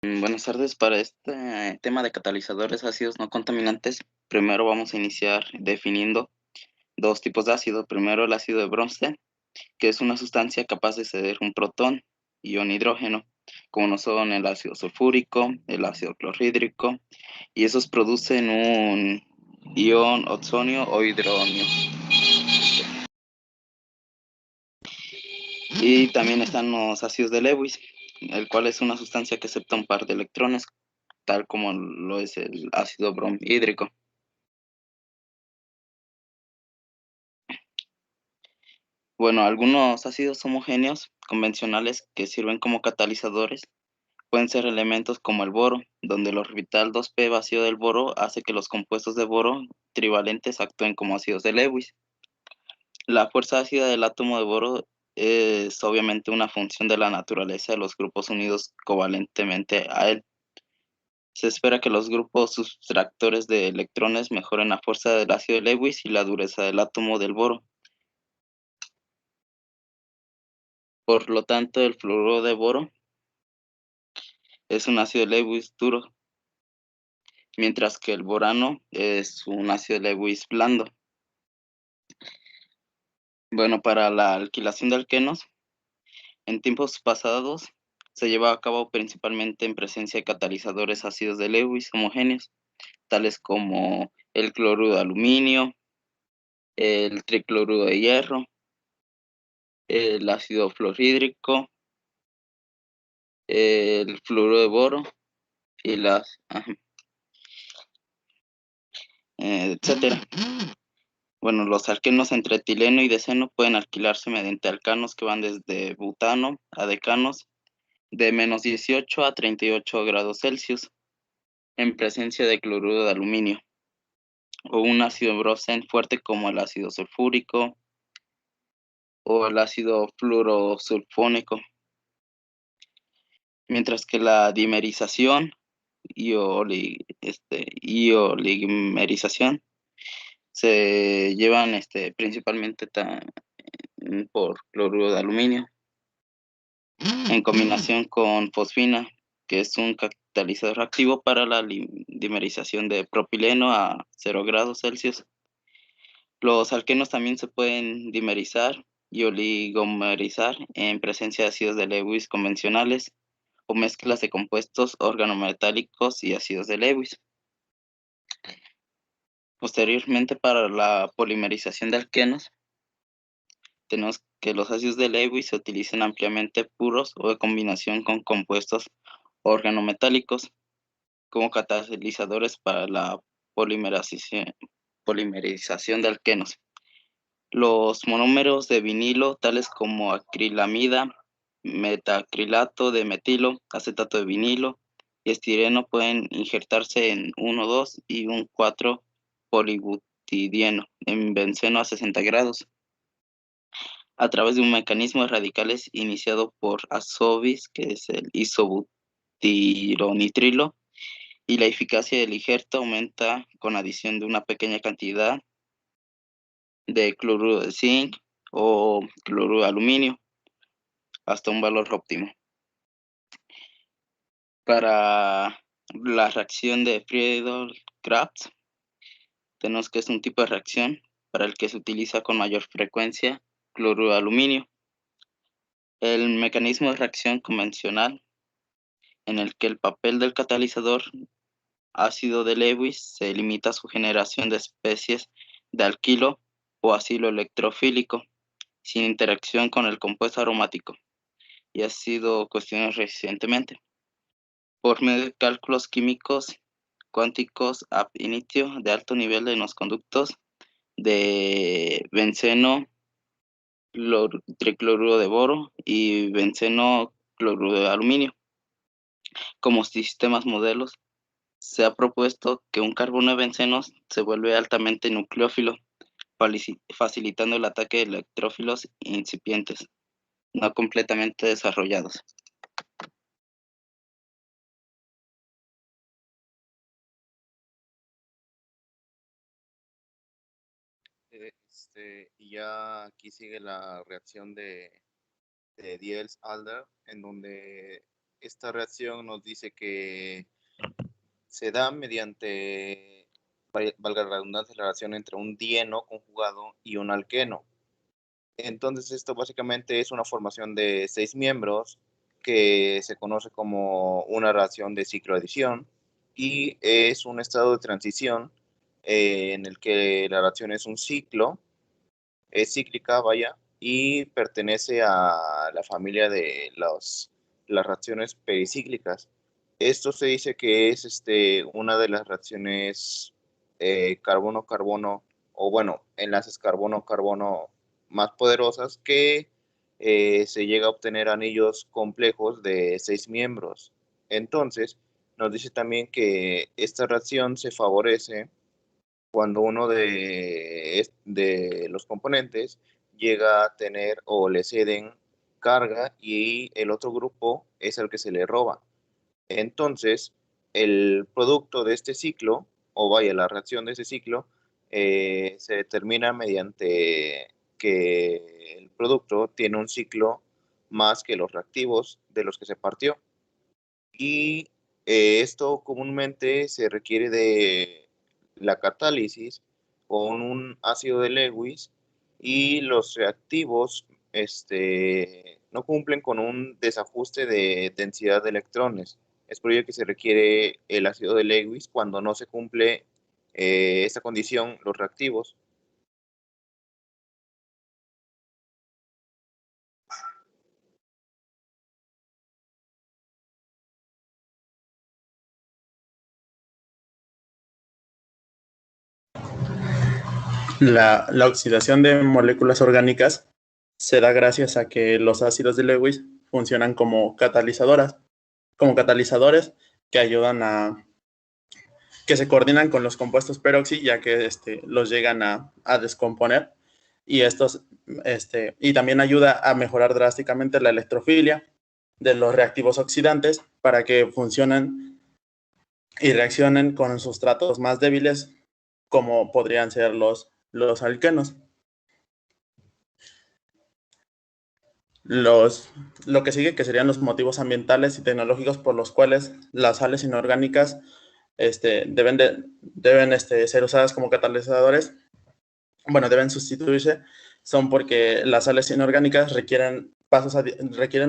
Buenas tardes. Para este tema de catalizadores ácidos no contaminantes, primero vamos a iniciar definiendo dos tipos de ácido. Primero, el ácido de Bronsted, que es una sustancia capaz de ceder un protón y un hidrógeno, como no son el ácido sulfúrico, el ácido clorhídrico, y esos producen un ion oxonio o hidronio. Y también están los ácidos de Lewis, el cual es una sustancia que acepta un par de electrones, tal como lo es el ácido bromhídrico. Bueno, algunos ácidos homogéneos convencionales que sirven como catalizadores pueden ser elementos como el boro, donde el orbital 2p vacío del boro hace que los compuestos de boro trivalentes actúen como ácidos de Lewis. La fuerza ácida del átomo de boro es obviamente una función de la naturaleza de los grupos unidos covalentemente a él. Se espera que los grupos sustractores de electrones mejoren la fuerza del ácido de Lewis y la dureza del átomo del boro. Por lo tanto, el fluoruro de boro es un ácido de Lewis duro, mientras que el borano es un ácido de Lewis blando. Bueno, para la alquilación de alquenos, en tiempos pasados se llevaba a cabo principalmente en presencia de catalizadores ácidos de Lewis homogéneos, tales como el cloruro de aluminio, el tricloruro de hierro, el ácido fluorhídrico, el fluoruro de boro y etcétera. Bueno, los alquenos entre etileno y deceno pueden alquilarse mediante alcanos que van desde butano a decanos de -18 a 38 grados Celsius en presencia de cloruro de aluminio o un ácido brosen fuerte como el ácido sulfúrico o el ácido fluorosulfónico, mientras que la dimerización y oligimerización se llevan principalmente por cloruro de aluminio en combinación con fosfina, que es un catalizador activo para la dimerización de propileno a 0 grados Celsius. Los alquenos también se pueden dimerizar y oligomerizar en presencia de ácidos de Lewis convencionales o mezclas de compuestos organometálicos y ácidos de Lewis. Posteriormente, para la polimerización de alquenos, tenemos que los ácidos de Lewis se utilizan ampliamente puros o en combinación con compuestos organometálicos como catalizadores para la polimerización de alquenos. Los monómeros de vinilo, tales como acrilamida, metacrilato de metilo, acetato de vinilo y estireno, pueden injertarse en 1,2 y un 4-polibutadieno en benceno a 60 grados a través de un mecanismo de radicales iniciado por Azovis, que es el isobutyronitrilo, y la eficacia del injerto aumenta con adición de una pequeña cantidad de cloruro de zinc o cloruro de aluminio hasta un valor óptimo. Para la reacción de Friedel-Crafts, tenemos que es un tipo de reacción para el que se utiliza con mayor frecuencia cloruro de aluminio. El mecanismo de reacción convencional en el que el papel del catalizador ácido de Lewis se limita a su generación de especies de alquilo o acilo electrofílico, sin interacción con el compuesto aromático, y ha sido cuestionado recientemente. Por medio de cálculos químicos cuánticos ab initio de alto nivel en los conductos de benceno, tricloruro de boro y benceno cloruro de aluminio como sistemas modelos, se ha propuesto que un carbono de benceno se vuelve altamente nucleófilo, facilitando el ataque de electrófilos incipientes, no completamente desarrollados. Y ya aquí sigue la reacción de Diels-Alder, en donde esta reacción nos dice que se da mediante, valga la redundancia, la relación entre un dieno conjugado y un alqueno. Entonces, esto básicamente es una formación de 6 miembros que se conoce como una reacción de cicloadición y es un estado de transición en el que la reacción es un ciclo, es cíclica, vaya, y pertenece a la familia de las reacciones pericíclicas. Esto se dice que es una de las reacciones carbono-carbono, o bueno, enlaces carbono-carbono más poderosas que se llega a obtener anillos complejos de 6 miembros. Entonces, nos dice también que esta reacción se favorece cuando uno de los componentes llega a tener o le ceden carga y el otro grupo es el que se le roba. Entonces, el producto de este ciclo, o vaya, la reacción de ese ciclo, se determina mediante que el producto tiene un ciclo más que los reactivos de los que se partió. Y esto comúnmente se requiere de la catálisis con un ácido de Lewis y los reactivos no cumplen con un desajuste de densidad de electrones. Es por ello que se requiere el ácido de Lewis cuando no se cumple esta condición, los reactivos. La oxidación de moléculas orgánicas se da gracias a que los ácidos de Lewis funcionan como catalizadores que ayudan que se coordinan con los compuestos peroxi, ya que los llegan a descomponer. Y y también ayuda a mejorar drásticamente la electrofilia de los reactivos oxidantes para que funcionen y reaccionen con sustratos más débiles, como podrían ser los alquenos. Lo que sigue, que serían los motivos ambientales y tecnológicos por los cuales las sales inorgánicas deben ser usadas como catalizadores, bueno, deben sustituirse, son porque las sales inorgánicas requieren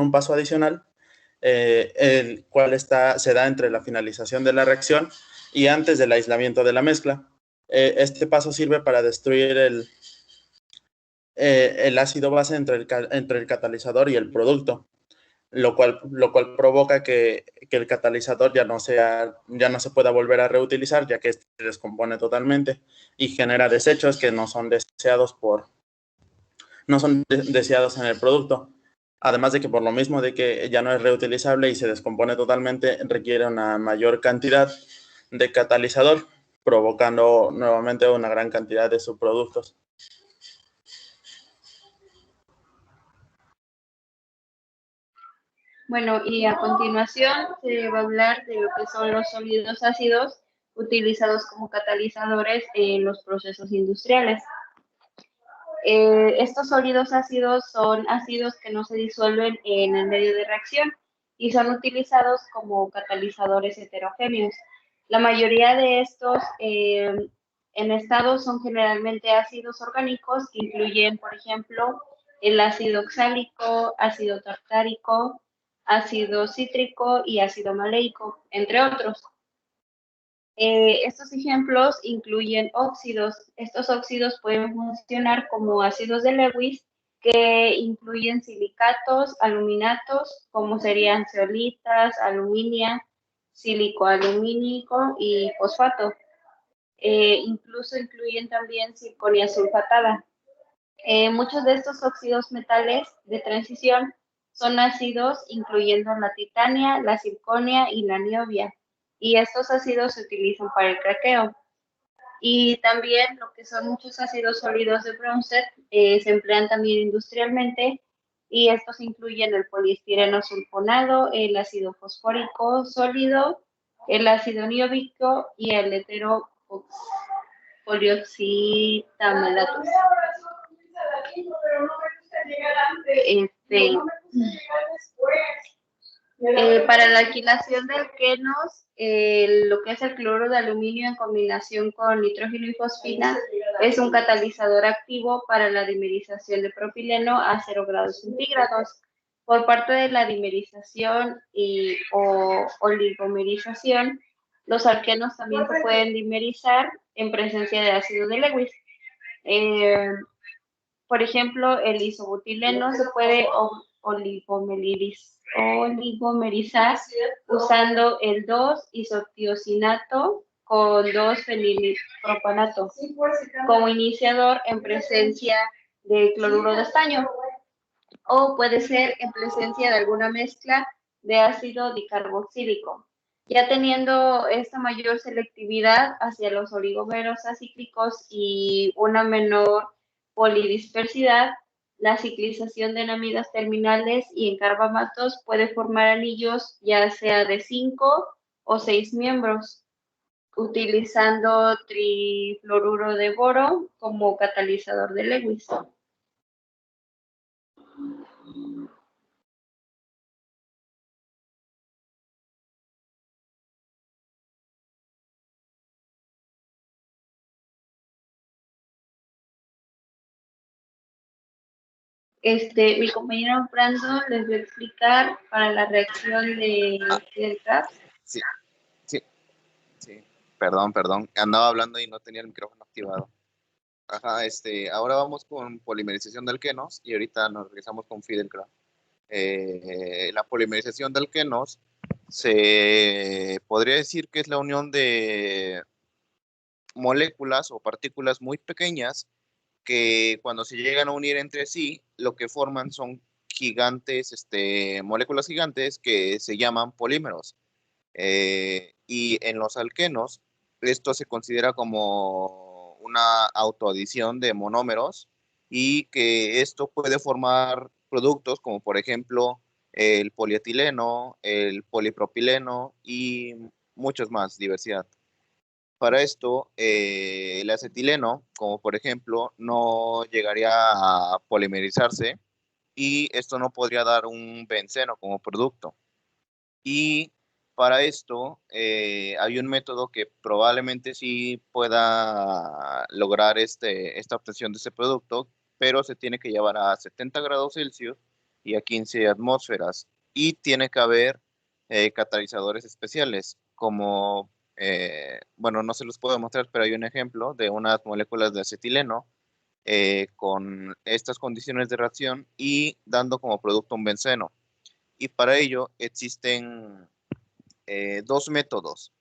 un paso adicional, el cual se da entre la finalización de la reacción y antes del aislamiento de la mezcla. Este paso sirve para destruir el ácido base entre el catalizador y el producto, lo cual provoca que el catalizador ya no se pueda volver a reutilizar, ya que se descompone totalmente y genera desechos que no son deseados en el producto. Además de que por lo mismo de que ya no es reutilizable y se descompone totalmente, requiere una mayor cantidad de catalizador, provocando nuevamente una gran cantidad de subproductos. Bueno, y a continuación se va a hablar de lo que son los sólidos ácidos utilizados como catalizadores en los procesos industriales. Estos sólidos ácidos son ácidos que no se disuelven en el medio de reacción y son utilizados como catalizadores heterogéneos. La mayoría de estos en estado son generalmente ácidos orgánicos que incluyen, por ejemplo, el ácido oxálico, ácido tartárico, ácido cítrico y ácido maleico, entre otros. Estos ejemplos incluyen óxidos. Estos óxidos pueden funcionar como ácidos de Lewis, que incluyen silicatos, aluminatos, como serían zeolitas, aluminia, sílico-alumínico y fosfato. Incluso incluyen también circonia sulfatada. Muchos de estos óxidos metales de transición son ácidos, incluyendo la titania, la circonia y la niobia. Y estos ácidos se utilizan para el craqueo. Y también lo que son muchos ácidos sólidos de Bronsted se emplean también industrialmente y estos incluyen el poliestireno sulfonado, el ácido fosfórico sólido, el ácido nióbico y el heteropolioxitamalatos. Para la alquilación de alquenos, lo que es el cloruro de aluminio en combinación con nitrógeno y fosfina es un catalizador activo para la dimerización de propileno a 0 grados centígrados. Por parte de la dimerización o oligomerización, los alquenos también se pueden dimerizar en presencia de ácido de Lewis. Por ejemplo, el isobutileno se puede oligomerizar usando el 2-isotiosinato con 2-fenilpropanato como iniciador en presencia de cloruro de estaño, o puede ser en presencia de alguna mezcla de ácido dicarboxílico. Ya teniendo esta mayor selectividad hacia los oligómeros acíclicos y una menor polidispersidad, la ciclización de enamidas terminales y en carbamatos puede formar anillos ya sea de 5 o 6 miembros, utilizando trifluoruro de boro como catalizador de Lewis. Mi compañero Brandon les voy a explicar para la reacción de Fidel Castro. Sí. Perdón. Andaba hablando y no tenía el micrófono activado. Ajá, ahora vamos con polimerización de alquenos y ahorita nos regresamos con Fidelcraft. La polimerización de alquenos se podría decir que es la unión de moléculas o partículas muy pequeñas que cuando se llegan a unir entre sí, lo que forman son gigantes, moléculas gigantes que se llaman polímeros. Y en los alquenos, esto se considera como una autoadición de monómeros y que esto puede formar productos como por ejemplo el polietileno, el polipropileno y muchos más, diversidad. Para esto, el acetileno, como por ejemplo, no llegaría a polimerizarse y esto no podría dar un benceno como producto. Y para esto hay un método que probablemente sí pueda lograr esta obtención de este producto, pero se tiene que llevar a 70 grados Celsius y a 15 atmósferas. Y tiene que haber catalizadores especiales, como, bueno, no se los puedo mostrar, pero hay un ejemplo de unas moléculas de acetileno con estas condiciones de reacción y dando como producto un benceno. Y para ello existen dos métodos,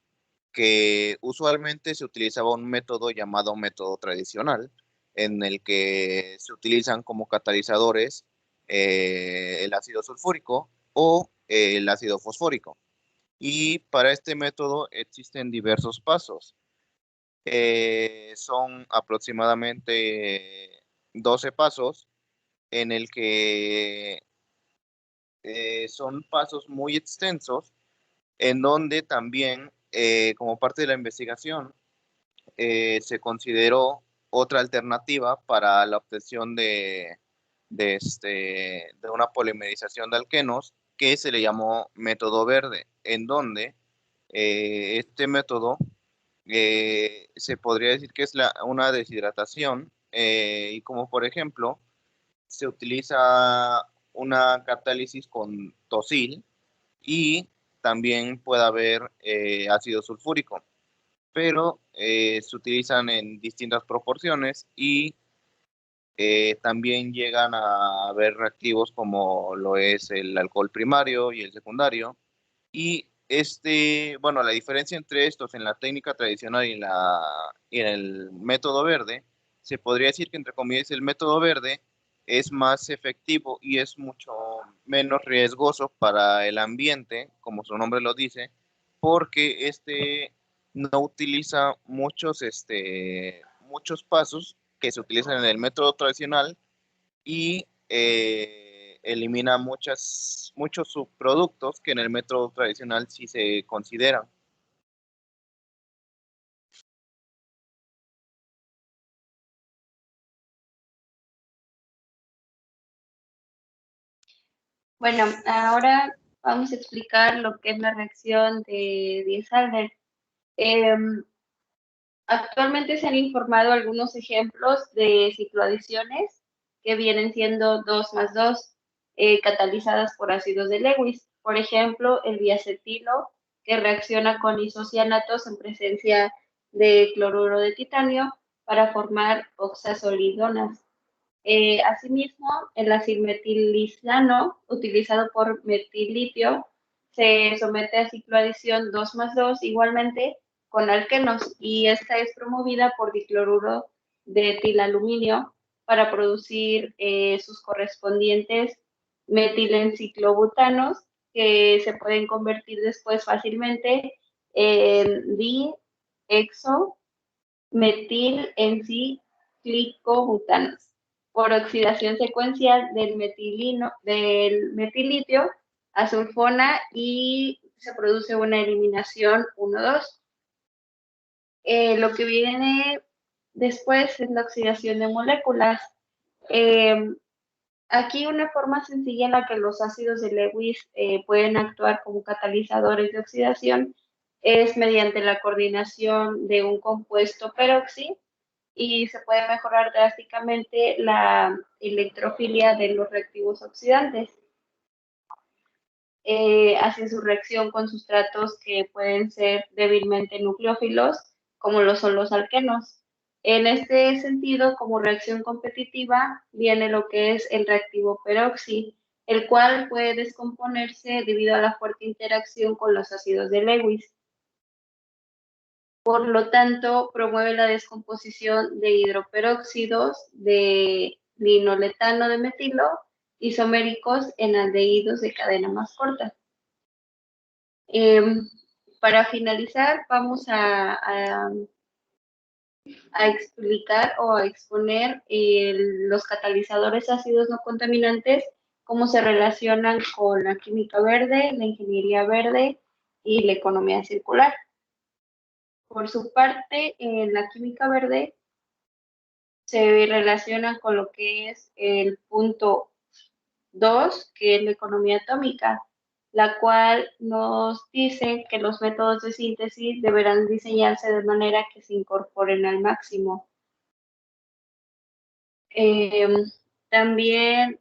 que usualmente se utilizaba un método llamado método tradicional, en el que se utilizan como catalizadores el ácido sulfúrico o el ácido fosfórico. Y para este método existen diversos pasos. Son aproximadamente 12 pasos en el que son pasos muy extensos en donde también, como parte de la investigación, se consideró otra alternativa para la obtención de una polimerización de alquenos que se le llamó método verde, en donde este método se podría decir que es una deshidratación y como por ejemplo se utiliza una catálisis con tosil y también puede haber ácido sulfúrico, pero se utilizan en distintas proporciones y también llegan a haber reactivos como lo es el alcohol primario y el secundario. Y bueno, la diferencia entre estos en la técnica tradicional y en el método verde, se podría decir que entre comillas el método verde es más efectivo y es mucho menos riesgoso para el ambiente, como su nombre lo dice, porque no utiliza muchos pasos que se utilizan en el método tradicional y elimina muchos subproductos que en el método tradicional sí se consideran. Bueno, ahora vamos a explicar lo que es la reacción de Diels-Alder. Actualmente se han informado algunos ejemplos de cicloadiciones que vienen siendo 2 más 2, catalizadas por ácidos de Lewis. Por ejemplo, el diacetilo, que reacciona con isocianatos en presencia de cloruro de titanio para formar oxazolidonas. Asimismo, el acilmetilizano, utilizado por metilitio, se somete a cicloadición 2 más 2 igualmente con alquenos, y esta es promovida por dicloruro de etilaluminio para producir sus correspondientes metilenciclobutanos, que se pueden convertir después fácilmente en di-exo-metilenciclobutanos por oxidación secuencial del metilitio a sulfona, y se produce una eliminación 1,2. Lo que viene después es la oxidación de moléculas. Aquí una forma sencilla en la que los ácidos de Lewis pueden actuar como catalizadores de oxidación es mediante la coordinación de un compuesto peroxi, y se puede mejorar drásticamente la electrofilia de los reactivos oxidantes hacia su reacción con sustratos que pueden ser débilmente nucleófilos, como lo son los alquenos. En este sentido, como reacción competitiva, viene lo que es el reactivo peroxi, el cual puede descomponerse debido a la fuerte interacción con los ácidos de Lewis. Por lo tanto, promueve la descomposición de hidroperóxidos de linoletano de metilo isoméricos en aldehídos de cadena más corta. Para finalizar, vamos a explicar o a exponer los catalizadores ácidos no contaminantes, cómo se relacionan con la química verde, la ingeniería verde y la economía circular. Por su parte, la química verde se relaciona con lo que es el punto 2, que es la economía atómica, la cual nos dice que los métodos de síntesis deberán diseñarse de manera que se incorporen al máximo. También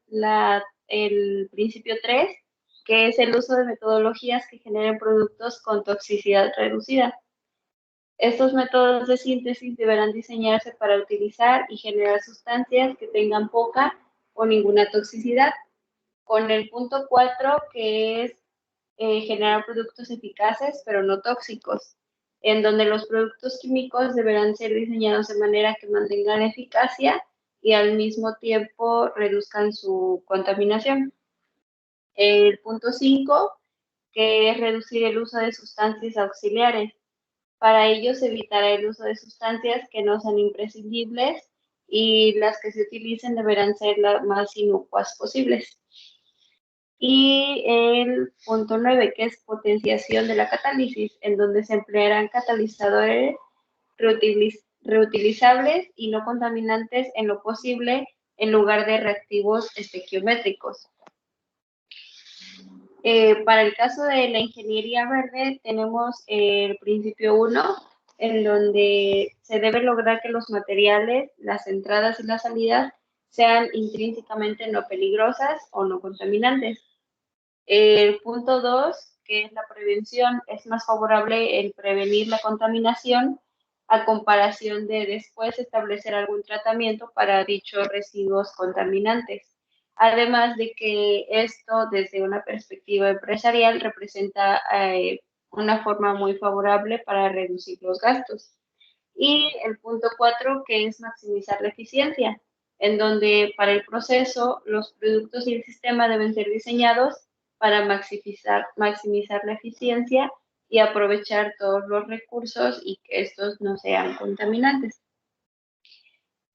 el principio 3, que es el uso de metodologías que generen productos con toxicidad reducida. Estos métodos de síntesis deberán diseñarse para utilizar y generar sustancias que tengan poca o ninguna toxicidad. Con el punto 4, que es generar productos eficaces pero no tóxicos, en donde los productos químicos deberán ser diseñados de manera que mantengan eficacia y al mismo tiempo reduzcan su contaminación. El punto 5, que es reducir el uso de sustancias auxiliares. Para ello se evitará el uso de sustancias que no sean imprescindibles, y las que se utilicen deberán ser las más inocuas posibles. Y el punto 9, que es potenciación de la catálisis, en donde se emplearán catalizadores reutilizables y no contaminantes en lo posible, en lugar de reactivos estequiométricos. Para el caso de la ingeniería verde, tenemos el principio 1, en donde se debe lograr que los materiales, las entradas y las salidas, sean intrínsecamente no peligrosas o no contaminantes. El punto 2, que es la prevención, es más favorable el prevenir la contaminación a comparación de después establecer algún tratamiento para dichos residuos contaminantes. Además de que esto, desde una perspectiva empresarial, representa una forma muy favorable para reducir los gastos. Y el punto 4, que es maximizar la eficiencia, en donde para el proceso los productos y el sistema deben ser diseñados para maximizar la eficiencia y aprovechar todos los recursos y que estos no sean contaminantes.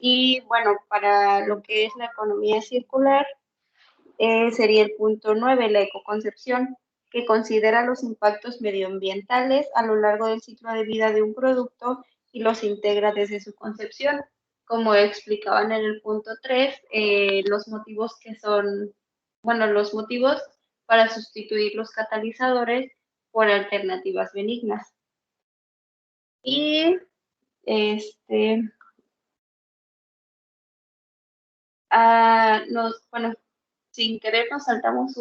Y bueno, para lo que es la economía circular, sería el punto 9, la ecoconcepción, que considera los impactos medioambientales a lo largo del ciclo de vida de un producto y los integra desde su concepción. Como explicaban en el punto 3, los motivos para sustituir los catalizadores por alternativas benignas. Y bueno, sin querer nos saltamos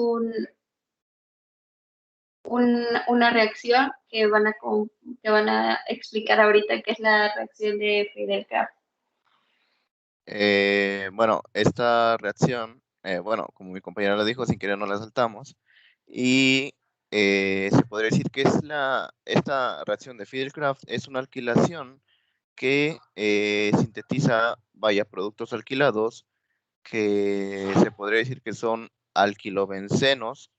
una reacción que van a explicar ahorita, que es la reacción de Friedel-Crafts. Bueno, esta reacción, bueno, como mi compañera lo dijo, sin querer no la saltamos. Y se podría decir que esta reacción de Friedel-Crafts es una alquilación que sintetiza, productos alquilados que se podría decir que son alquilobencenos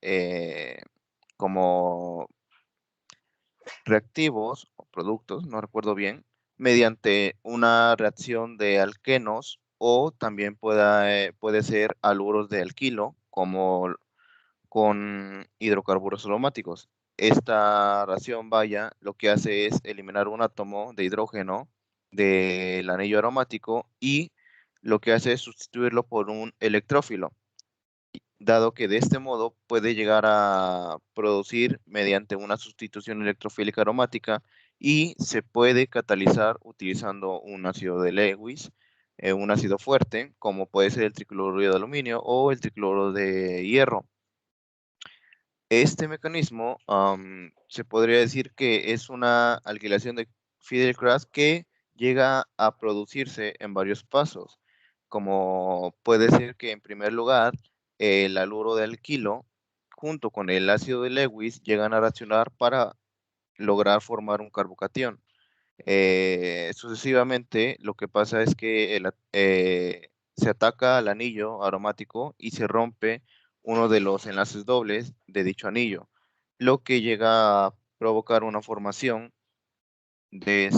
como reactivos o productos, no recuerdo bien, mediante una reacción de alquenos o también puede ser haluros de alquilo como con hidrocarburos aromáticos. Esta reacción lo que hace es eliminar un átomo de hidrógeno del anillo aromático y lo que hace es sustituirlo por un electrófilo, dado que de este modo puede llegar a producir mediante una sustitución electrofílica aromática y se puede catalizar utilizando un ácido de Lewis, un ácido fuerte, como puede ser el tricloruro de aluminio o el tricloruro de hierro. Este mecanismo se podría decir que es una alquilación de Friedel-Crafts que llega a producirse en varios pasos, como puede ser que en primer lugar el haluro de alquilo junto con el ácido de Lewis llegan a reaccionar para lograr formar un carbocatión. Sucesivamente lo que pasa es que se ataca al anillo aromático y se rompe uno de los enlaces dobles de dicho anillo, lo que llega a provocar una formación de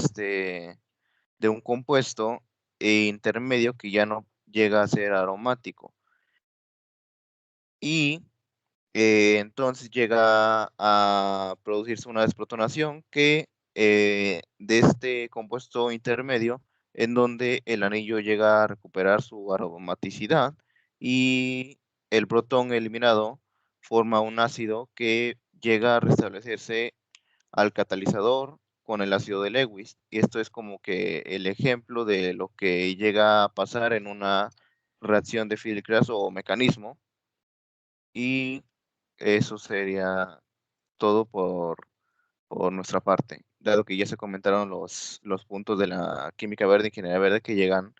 un compuesto intermedio que ya no llega a ser aromático. Y entonces llega a producirse una desprotonación que de este compuesto intermedio, en donde el anillo llega a recuperar su aromaticidad y el protón eliminado forma un ácido que llega a restablecerse al catalizador con el ácido de Lewis. Y esto es como que el ejemplo de lo que llega a pasar en una reacción de Friedel-Crafts o mecanismo. Y eso sería todo por nuestra parte, dado que ya se comentaron los puntos de la química verde y ingeniería verde que llegan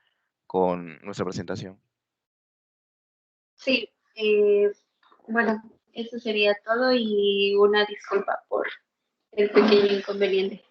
con nuestra presentación. Sí, bueno, eso sería todo y una disculpa por el pequeño inconveniente.